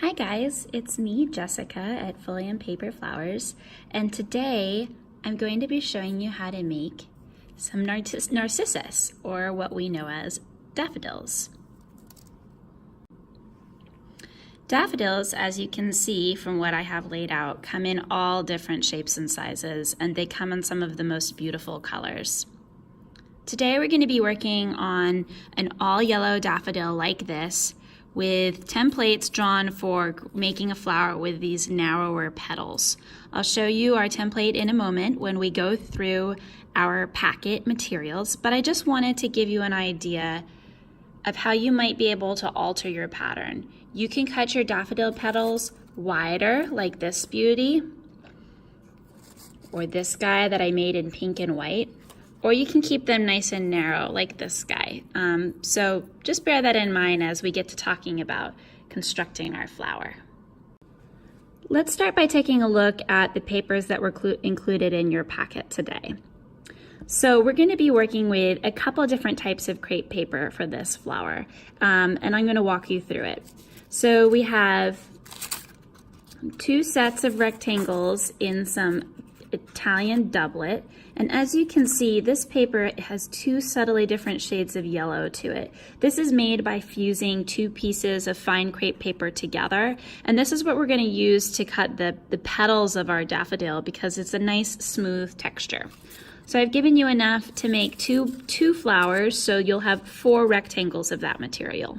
Hi guys, it's me, Jessica at Folio and Paper Flowers, and today I'm going to be showing you how to make some narcissus, or what we know as daffodils. Daffodils, as you can see from what I have laid out, come in all different shapes and sizes, and they come in some of the most beautiful colors. Today we're going to be working on an all yellow daffodil like this, with templates drawn for making a flower with these narrower petals. I'll show you our template in a moment when we go through our packet materials, but I just wanted to give you an idea of how you might be able to alter your pattern. You can cut your daffodil petals wider, like this beauty, or this guy that I made in pink and white, or you can keep them nice and narrow like this guy. So just bear that in mind as we get to talking about constructing our flower. Let's start by taking a look at the papers that were included in your packet today. So we're going to be working with a couple different types of crepe paper for this flower, and I'm going to walk you through it. So we have 2 sets of rectangles in some Italian doublet, and as you can see, this paper has 2 subtly different shades of yellow to it. This is made by fusing 2 pieces of fine crepe paper together, and this is what we're going to use to cut the petals of our daffodil because it's a nice smooth texture. So I've given you enough to make two flowers, so you'll have 4 rectangles of that material.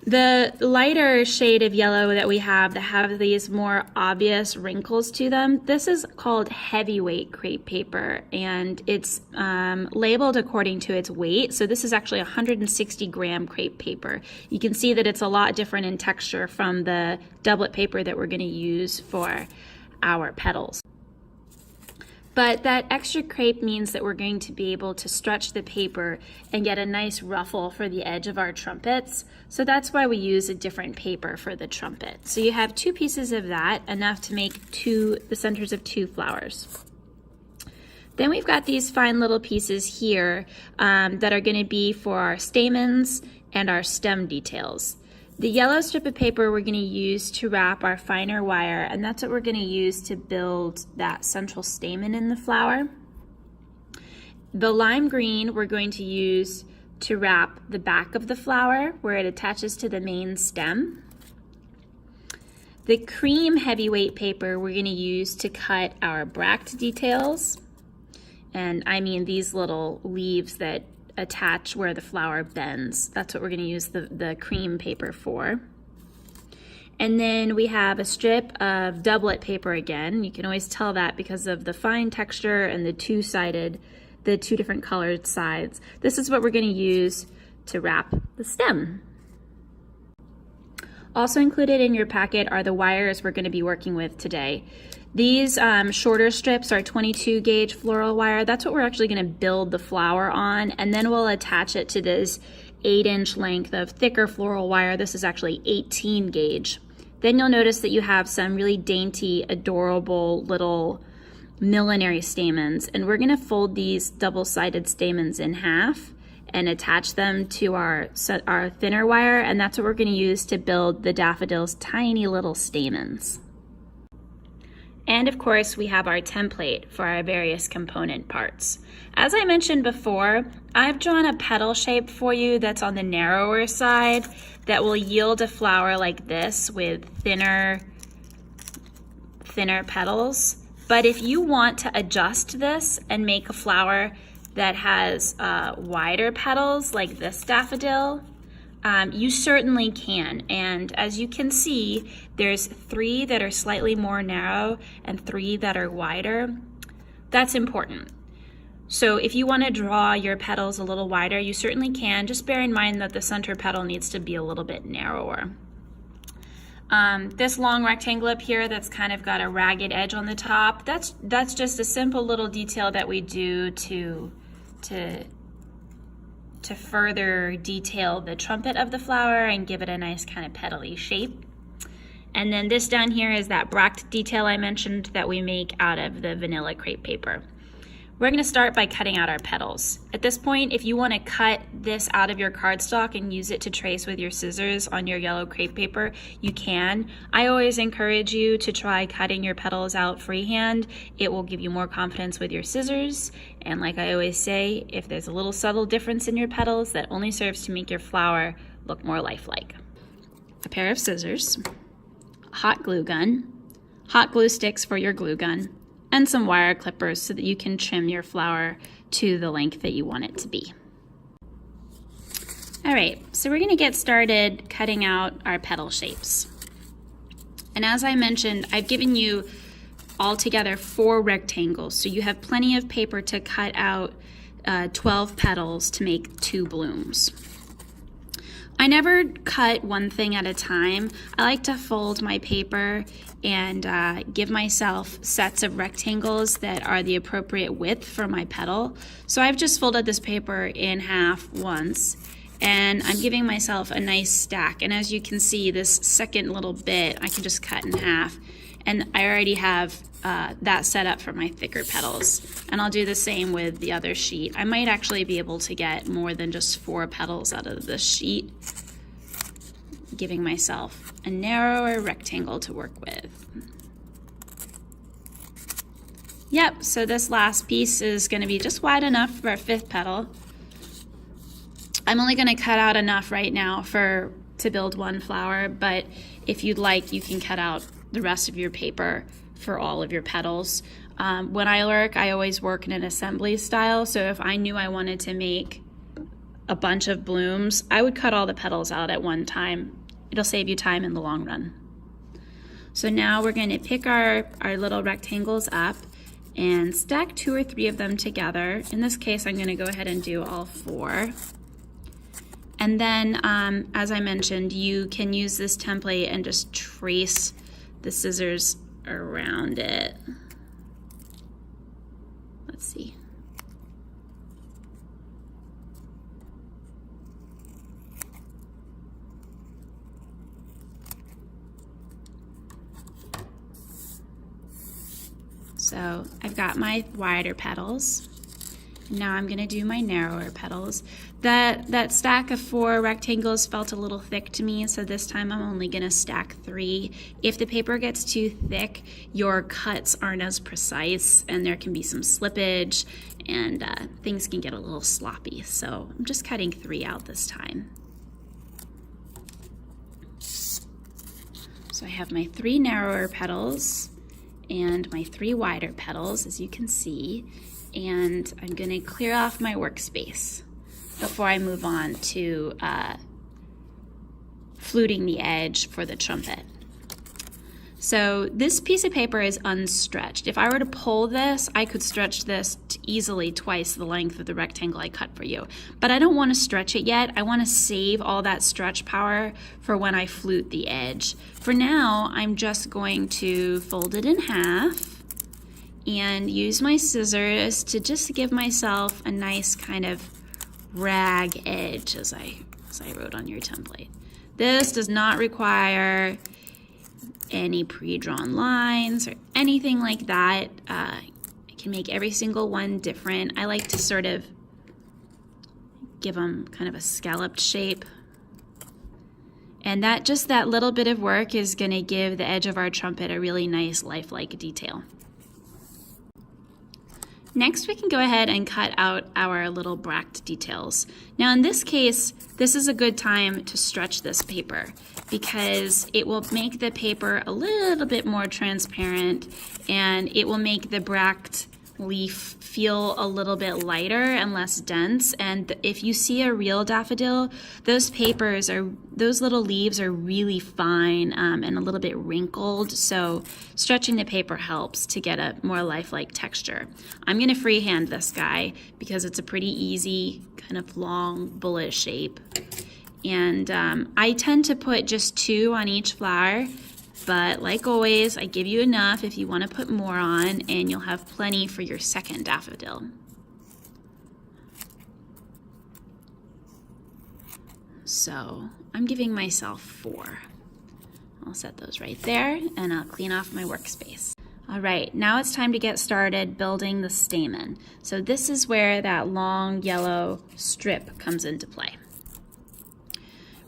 The lighter shade of yellow that we have that have these more obvious wrinkles to them, this is called heavyweight crepe paper, and it's labeled according to its weight. So this is actually 160 gram crepe paper. You can see that it's a lot different in texture from the doublet paper that we're going to use for our petals. But that extra crepe means that we're going to be able to stretch the paper and get a nice ruffle for the edge of our trumpets. So that's why we use a different paper for the trumpet. So you have 2 pieces of that, enough to make the centers of 2 flowers. Then we've got these fine little pieces here that are going to be for our stamens and our stem details. The yellow strip of paper we're going to use to wrap our finer wire, and that's what we're going to use to build that central stamen in the flower. The lime green we're going to use to wrap the back of the flower where it attaches to the main stem. The cream heavyweight paper we're going to use to cut our bract details, and I mean these little leaves that attach where the flower bends. That's what we're going to use the cream paper for. And then we have a strip of doublet paper again. You can always tell that because of the fine texture and the 2 different colored sides. This is what we're going to use to wrap the stem. Also included in your packet are the wires we're going to be working with today. These shorter strips are 22 gauge floral wire. That's what we're actually going to build the flower on, and then we'll attach it to this 8-inch length of thicker floral wire. This is actually 18 gauge. Then you'll notice that you have some really dainty, adorable little millinery stamens, and we're going to fold these double-sided stamens in half and attach them to our thinner wire, and that's what we're going to use to build the daffodil's tiny little stamens. And of course, we have our template for our various component parts. As I mentioned before, I've drawn a petal shape for you that's on the narrower side that will yield a flower like this with thinner petals. But if you want to adjust this and make a flower that has wider petals like this daffodil, you certainly can, and as you can see, there's 3 that are slightly more narrow and 3 that are wider. That's important. So if you want to draw your petals a little wider, you certainly can. Just bear in mind that the center petal needs to be a little bit narrower. This long rectangle up here that's kind of got a ragged edge on the top, that's just a simple little detail that we do to further detail the trumpet of the flower and give it a nice kind of petally shape. And then this down here is that bract detail I mentioned that we make out of the vanilla crepe paper. We're going to start by cutting out our petals. At this point, if you want to cut this out of your cardstock and use it to trace with your scissors on your yellow crepe paper, you can. I always encourage you to try cutting your petals out freehand. It will give you more confidence with your scissors. And like I always say, if there's a little subtle difference in your petals, that only serves to make your flower look more lifelike. A pair of scissors, a hot glue gun, hot glue sticks for your glue gun, and some wire clippers so that you can trim your flower to the length that you want it to be. All right, so we're gonna get started cutting out our petal shapes. And as I mentioned, I've given you altogether 4 rectangles, so you have plenty of paper to cut out 12 petals to make 2 blooms. I never cut one thing at a time. I like to fold my paper and give myself sets of rectangles that are the appropriate width for my petal. So I've just folded this paper in half once, and I'm giving myself a nice stack. And as you can see, this second little bit I can just cut in half, and I already have that set up for my thicker petals. And I'll do the same with the other sheet. I might actually be able to get more than just 4 petals out of this sheet, giving myself a narrower rectangle to work with. Yep, so this last piece is going to be just wide enough for a 5th petal. I'm only going to cut out enough right now to build 1 flower, but if you'd like, you can cut out the rest of your paper for all of your petals. When I work, I always work in an assembly style, so if I knew I wanted to make a bunch of blooms, I would cut all the petals out at one time. It'll save you time in the long run. So now we're going to pick our little rectangles up and stack 2 or 3 of them together. In this case, I'm going to go ahead and do all 4. And then, as I mentioned, you can use this template and just trace the scissors around it. Let's see. So I've got my wider petals. Now I'm going to do my narrower petals. That stack of 4 rectangles felt a little thick to me, so this time I'm only going to stack 3. If the paper gets too thick, your cuts aren't as precise and there can be some slippage and things can get a little sloppy. So I'm just cutting 3 out this time. So I have my 3 narrower petals and my 3 wider petals, as you can see, and I'm going to clear off my workspace before I move on to fluting the edge for the trumpet. So this piece of paper is unstretched. If I were to pull this, I could stretch this to easily twice the length of the rectangle I cut for you. But I don't want to stretch it yet. I want to save all that stretch power for when I flute the edge. For now, I'm just going to fold it in half and use my scissors to just give myself a nice kind of rag edge, as I wrote on your template. This does not require any pre-drawn lines or anything like that. I can make every single one different. I like to sort of give them kind of a scalloped shape. And that little bit of work is going to give the edge of our trumpet a really nice lifelike detail. Next, we can go ahead and cut out our little bract details. Now in this case, this is a good time to stretch this paper because it will make the paper a little bit more transparent and it will make the bract leaf feel a little bit lighter and less dense. And if you see a real daffodil, those little leaves are really fine and a little bit wrinkled. So stretching the paper helps to get a more lifelike texture. I'm going to freehand this guy because it's a pretty easy kind of long bullet shape. And I tend to put just 2 on each flower. But like always, I give you enough if you want to put more on, and you'll have plenty for your second daffodil. So I'm giving myself 4. I'll set those right there, and I'll clean off my workspace. All right, now it's time to get started building the stamen. So this is where that long yellow strip comes into play.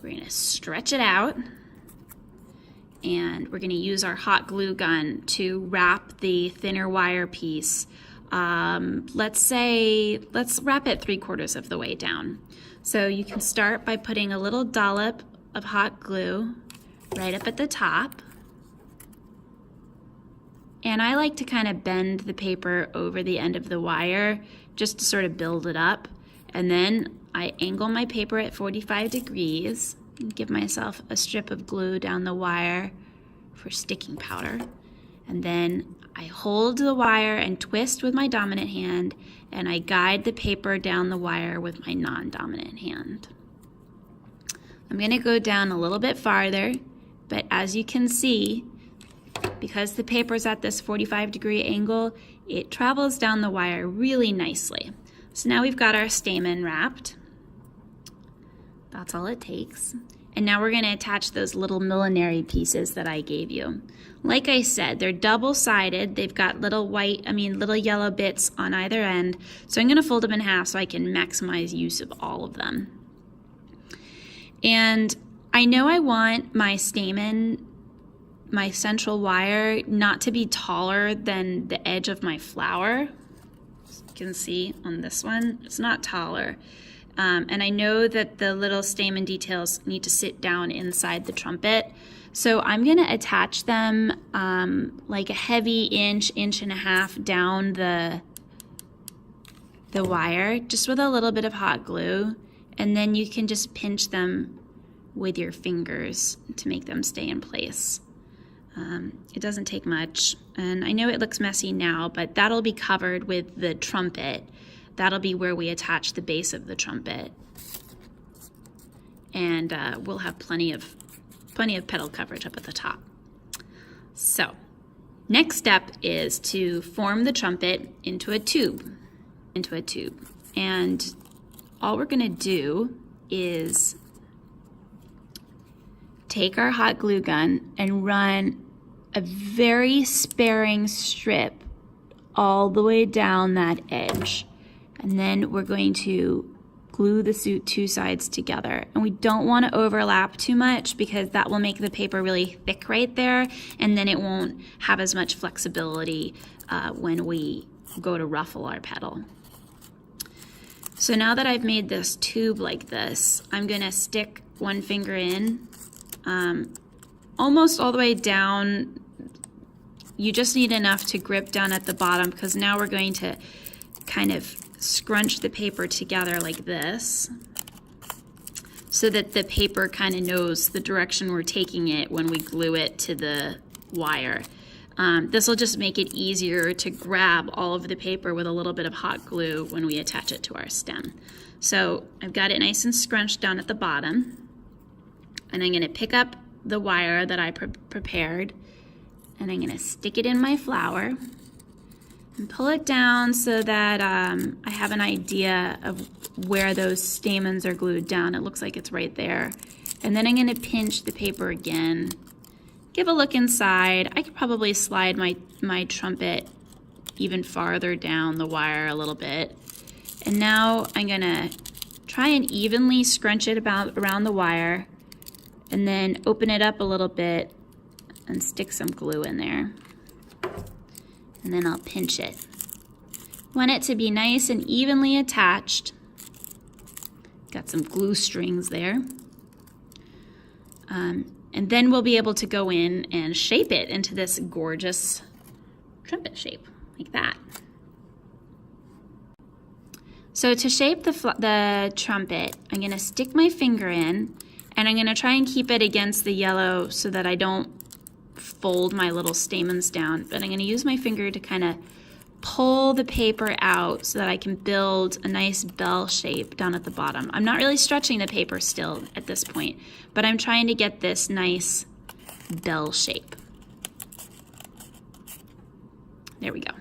We're going to stretch it out, and we're going to use our hot glue gun to wrap the thinner wire piece. Let's wrap it 3/4 of the way down. So you can start by putting a little dollop of hot glue right up at the top. And I like to kind of bend the paper over the end of the wire just to sort of build it up. And then I angle my paper at 45 degrees and give myself a strip of glue down the wire for sticking powder. And then I hold the wire and twist with my dominant hand, and I guide the paper down the wire with my non-dominant hand. I'm going to go down a little bit farther, but as you can see, because the paper is at this 45-degree angle, it travels down the wire really nicely. So now we've got our stamen wrapped. That's all it takes. And now we're going to attach those little millinery pieces that I gave you. Like I said, they're double-sided. They've got little yellow bits on either end. So I'm going to fold them in half so I can maximize use of all of them. And I know I want my stamen, my central wire, not to be taller than the edge of my flower. As you can see on this one, it's not taller. And I know that the little stamen details need to sit down inside the trumpet. So I'm going to attach them like a heavy inch and a half down the wire, just with a little bit of hot glue. And then you can just pinch them with your fingers to make them stay in place. It doesn't take much, and I know it looks messy now, but that'll be covered with the trumpet. That'll be where we attach the base of the trumpet, and we'll have plenty of petal coverage up at the top. So, next step is to form the trumpet into a tube, and all we're going to do is take our hot glue gun and run a very sparing strip all the way down that edge. And then we're going to glue the two sides together. And we don't want to overlap too much because that will make the paper really thick right there, and then it won't have as much flexibility when we go to ruffle our petal. So now that I've made this tube like this, I'm going to stick one finger in almost all the way down. You just need enough to grip down at the bottom, because now we're going to kind of scrunch the paper together like this so that the paper kind of knows the direction we're taking it when we glue it to the wire. This will just make it easier to grab all of the paper with a little bit of hot glue when we attach it to our stem. So I've got it nice and scrunched down at the bottom, and I'm going to pick up the wire that I prepared, and I'm going to stick it in my flower and pull it down so that I have an idea of where those stamens are glued down. It looks like it's right there. And then I'm going to pinch the paper again, give a look inside. I could probably slide my trumpet even farther down the wire a little bit. And now I'm going to try and evenly scrunch it around the wire, and then open it up a little bit and stick some glue in there. And then I'll pinch it. Want it to be nice and evenly attached. Got some glue strings there. And then we'll be able to go in and shape it into this gorgeous trumpet shape, like that. So to shape the trumpet, I'm going to stick my finger in, and I'm going to try and keep it against the yellow so that I don't fold my little stamens down. But I'm going to use my finger to kind of pull the paper out so that I can build a nice bell shape down at the bottom. I'm not really stretching the paper still at this point, but I'm trying to get this nice bell shape. There we go.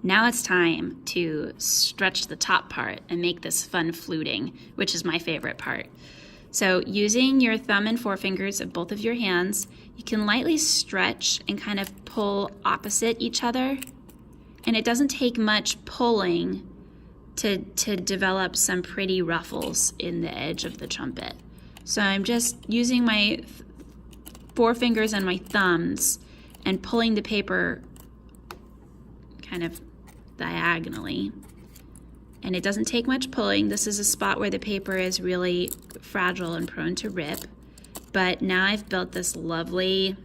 Now it's time to stretch the top part and make this fun fluting, which is my favorite part. So using your thumb and forefingers of both of your hands, you can lightly stretch and kind of pull opposite each other. And it doesn't take much pulling to develop some pretty ruffles in the edge of the trumpet. So I'm just using my forefingers and my thumbs and pulling the paper kind of diagonally. And it doesn't take much pulling. This is a spot where the paper is really fragile and prone to rip. But now I've built this lovely,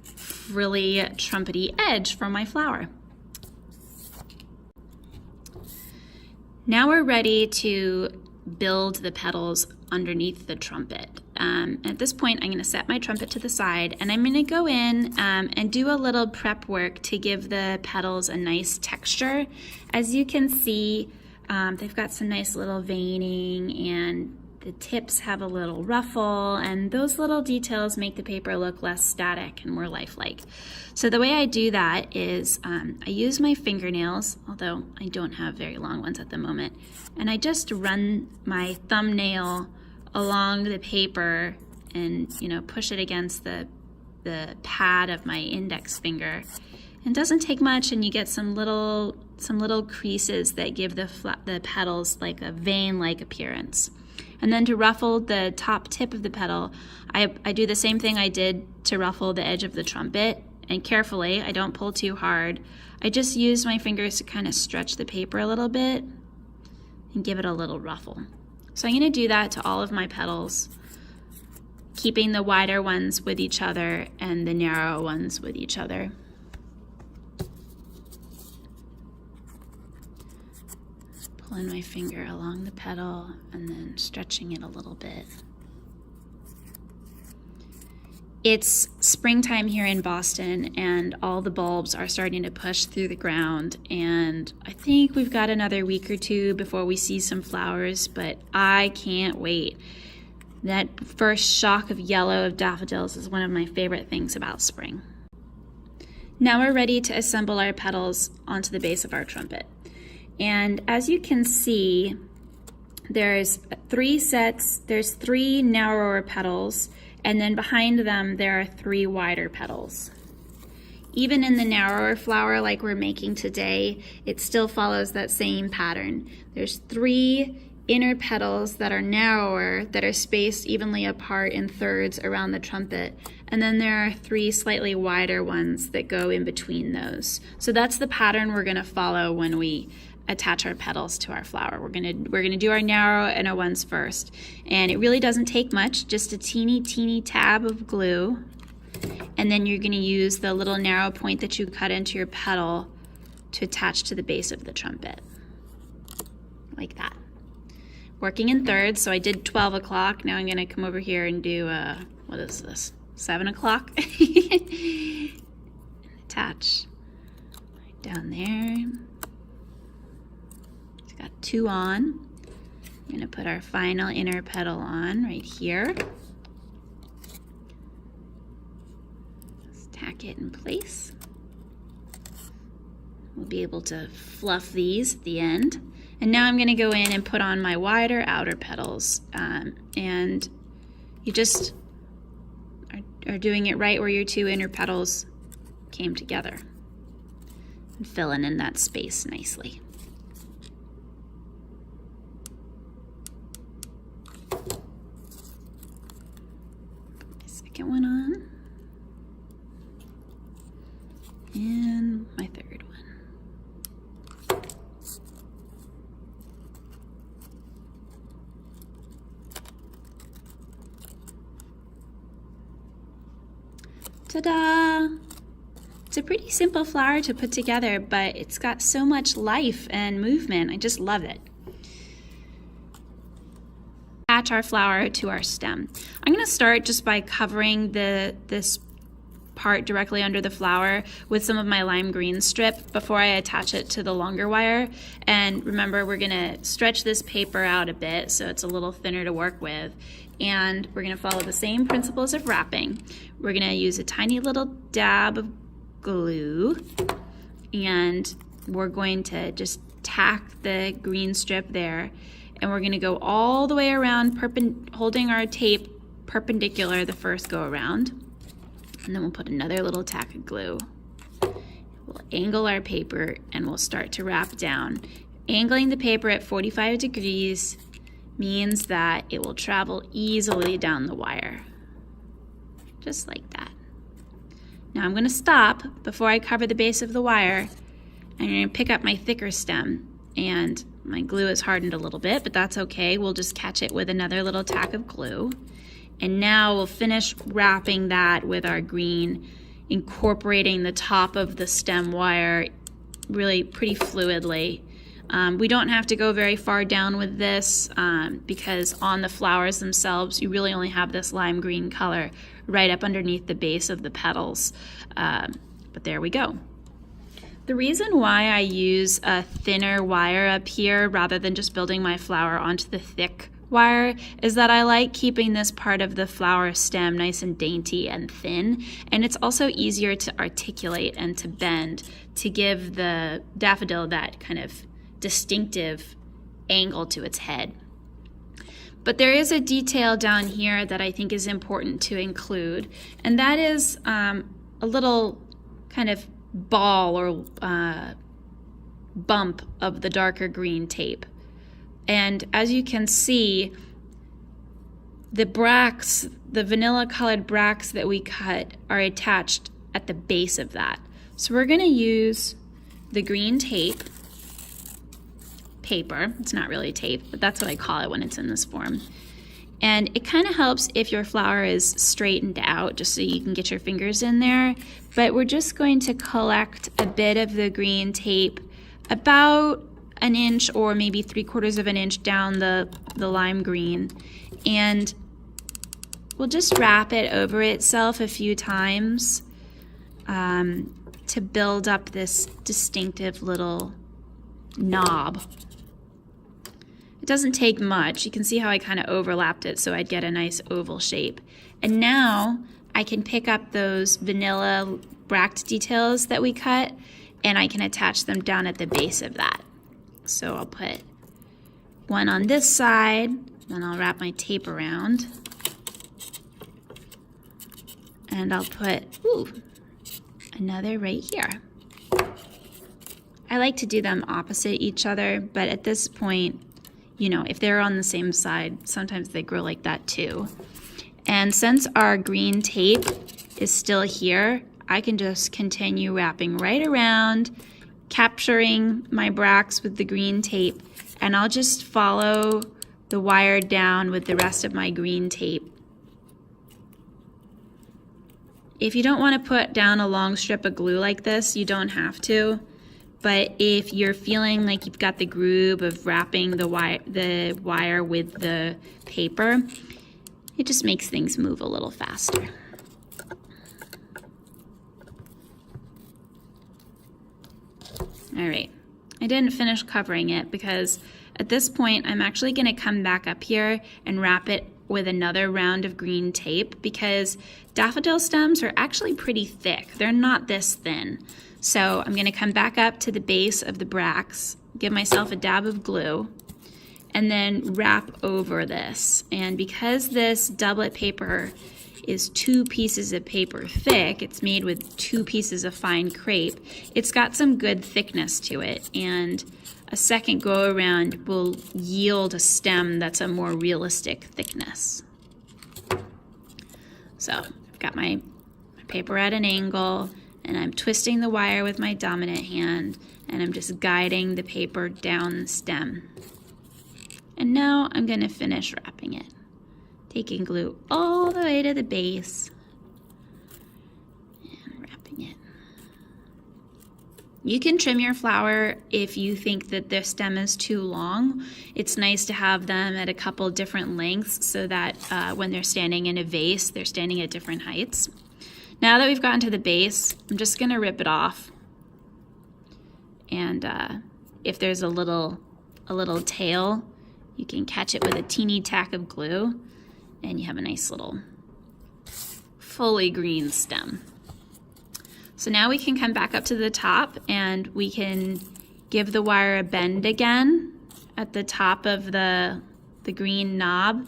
frilly, trumpety edge for my flower. Now we're ready to build the petals underneath the trumpet. At this point, I'm going to set my trumpet to the side, and I'm going to go in and do a little prep work to give the petals a nice texture. As you can see, they've got some nice little veining, and the tips have a little ruffle, and those little details make the paper look less static and more lifelike. So the way I do that is I use my fingernails, although I don't have very long ones at the moment, and I just run my thumbnail along the paper and, you know, push it against the pad of my index finger. It doesn't take much, and you get some little creases that give the petals like a vein-like appearance. And then to ruffle the top tip of the petal, I do the same thing I did to ruffle the edge of the trumpet, and carefully, I don't pull too hard. I just use my fingers to kind of stretch the paper a little bit and give it a little ruffle. So I'm going to do that to all of my petals, keeping the wider ones with each other and the narrow ones with each other. Pulling my finger along the petal and then stretching it a little bit. It's springtime here in Boston, and all the bulbs are starting to push through the ground, and I think we've got another week or two before we see some flowers, but I can't wait. That first shock of yellow of daffodils is one of my favorite things about spring. Now we're ready to assemble our petals onto the base of our trumpet. And as you can see, there's three narrower petals, and then behind them there are 3 wider petals. Even in the narrower flower like we're making today, it still follows that same pattern. There's 3 inner petals that are narrower, that are spaced evenly apart in thirds around the trumpet, and then there are 3 slightly wider ones that go in between those. So that's the pattern we're going to follow when we attach our petals to our flower. We're gonna do our narrow inner ones first, and it really doesn't take much, just a teeny tab of glue, and then you're gonna use the little narrow point that you cut into your petal to attach to the base of the trumpet, like that. Working in thirds, so I did 12 o'clock. Now I'm gonna come over here and do what is this? 7 o'clock. Attach right down there. Got 2 on. I'm going to put our final inner petal on right here. Let's tack it in place. We'll be able to fluff these at the end. And now I'm going to go in and put on my wider outer petals. And you just are doing it right where your 2 inner petals came together. And filling in that space nicely. Second one on, and my third one. Ta-da! It's a pretty simple flower to put together, but it's got so much life and movement. I just love it. Attach our flower to our stem. I'm going to start just by covering this part directly under the flower with some of my lime green strip before I attach it to the longer wire. And remember, we're going to stretch this paper out a bit so it's a little thinner to work with. And we're going to follow the same principles of wrapping. We're going to use a tiny little dab of glue, and we're going to just tack the green strip there. and we're going to go all the way around, holding our tape perpendicular the first go around, and then we'll put another little tack of glue. We'll angle our paper and we'll start to wrap down. Angling the paper at 45 degrees means that it will travel easily down the wire, just like that. Now I'm going to stop before I cover the base of the wire. I'm going to pick up my thicker stem, and my glue is hardened a little bit, but that's okay. We'll just catch it with another little tack of glue. And now we'll finish wrapping that with our green, incorporating the top of the stem wire really pretty fluidly. We don't have to go very far down with this because on the flowers themselves, you really only have this lime green color right up underneath the base of the petals. But there we go. The reason why I use a thinner wire up here rather than just building my flower onto the thick wire is that I like keeping this part of the flower stem nice and dainty and thin, and it's also easier to articulate and to bend to give the daffodil that kind of distinctive angle to its head. But there is a detail down here that I think is important to include, and that is a little kind of ball or bump of the darker green tape. And as you can see, the bracts, the vanilla colored bracts that we cut are attached at the base of that. So we're going to use the green tape paper. It's not really tape, but that's what I call it when it's in this form. And it kind of helps if your flower is straightened out, just so you can get your fingers in there. But we're just going to collect a bit of the green tape about an inch or maybe 3/4 of an inch down the lime green. And we'll just wrap it over itself a few times to build up this distinctive little knob. It doesn't take much. You can see how I kind of overlapped it so I'd get a nice oval shape. And now I can pick up those vanilla bract details that we cut and I can attach them down at the base of that. So I'll put one on this side, then I'll wrap my tape around. And I'll put, another right here. I like to do them opposite each other, but at this point, you know, if they're on the same side, sometimes they grow like that too. And since our green tape is still here, I can just continue wrapping right around, capturing my bracts with the green tape, and I'll just follow the wire down with the rest of my green tape. If you don't want to put down a long strip of glue like this, you don't have to. But if you're feeling like you've got the groove of wrapping the wire with the paper, it just makes things move a little faster. All right, I didn't finish covering it because at this point I'm actually going to come back up here and wrap it with another round of green tape because daffodil stems are actually pretty thick. They're not this thin. So I'm going to come back up to the base of the bracts, give myself a dab of glue, and then wrap over this. And because this doublet paper is 2 pieces of paper thick, it's made with 2 pieces of fine crepe, it's got some good thickness to it. And a second go around will yield a stem that's a more realistic thickness. So I've got my paper at an angle, and I'm twisting the wire with my dominant hand, and I'm just guiding the paper down the stem. And now I'm going to finish wrapping it, taking glue all the way to the base and wrapping it. You can trim your flower if you think that the stem is too long. It's nice to have them at a couple different lengths so that when they're standing in a vase, they're standing at different heights. Now that we've gotten to the base, I'm just going to rip it off. And if there's a little tail, you can catch it with a teeny tack of glue, and you have a nice little fully green stem. So now we can come back up to the top, and we can give the wire a bend again at the top of the green knob.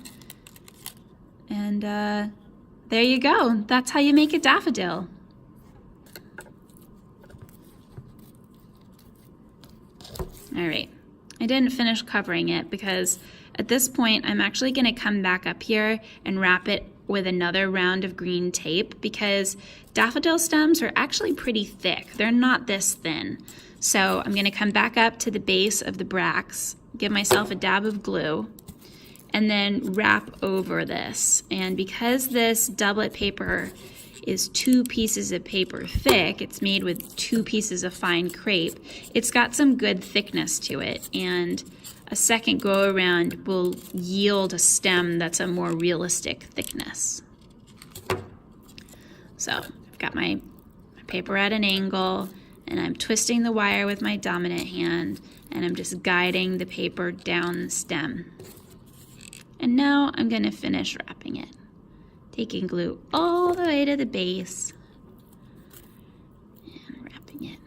And there you go. That's how you make a daffodil. All right, I didn't finish covering it because at this point I'm actually going to come back up here and wrap it with another round of green tape because daffodil stems are actually pretty thick. They're not this thin. So I'm going to come back up to the base of the bracts, give myself a dab of glue, and then wrap over this. And because this doublet paper is 2 pieces of paper thick, it's made with 2 pieces of fine crepe, it's got some good thickness to it, and a second go around will yield a stem that's a more realistic thickness. So I've got my paper at an angle, and I'm twisting the wire with my dominant hand, and I'm just guiding the paper down the stem. And now I'm going to finish wrapping it, taking glue all the way to the base and wrapping it.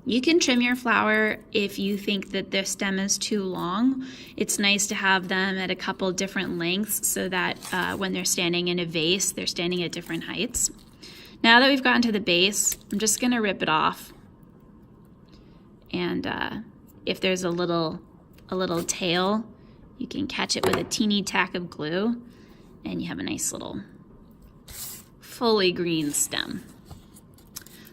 You can trim your flower if you think that the stem is too long. It's nice to have them at a couple different lengths so that when they're standing in a vase, they're standing at different heights. Now that we've gotten to the base, I'm just going to rip it off. And if there's a little tail, you can catch it with a teeny tack of glue, and you have a nice little fully green stem.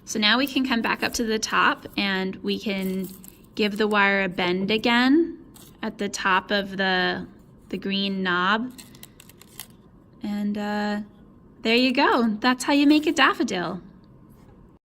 So now we can come back up to the top and we can give the wire a bend again at the top of the green knob. And there you go. That's how you make a daffodil.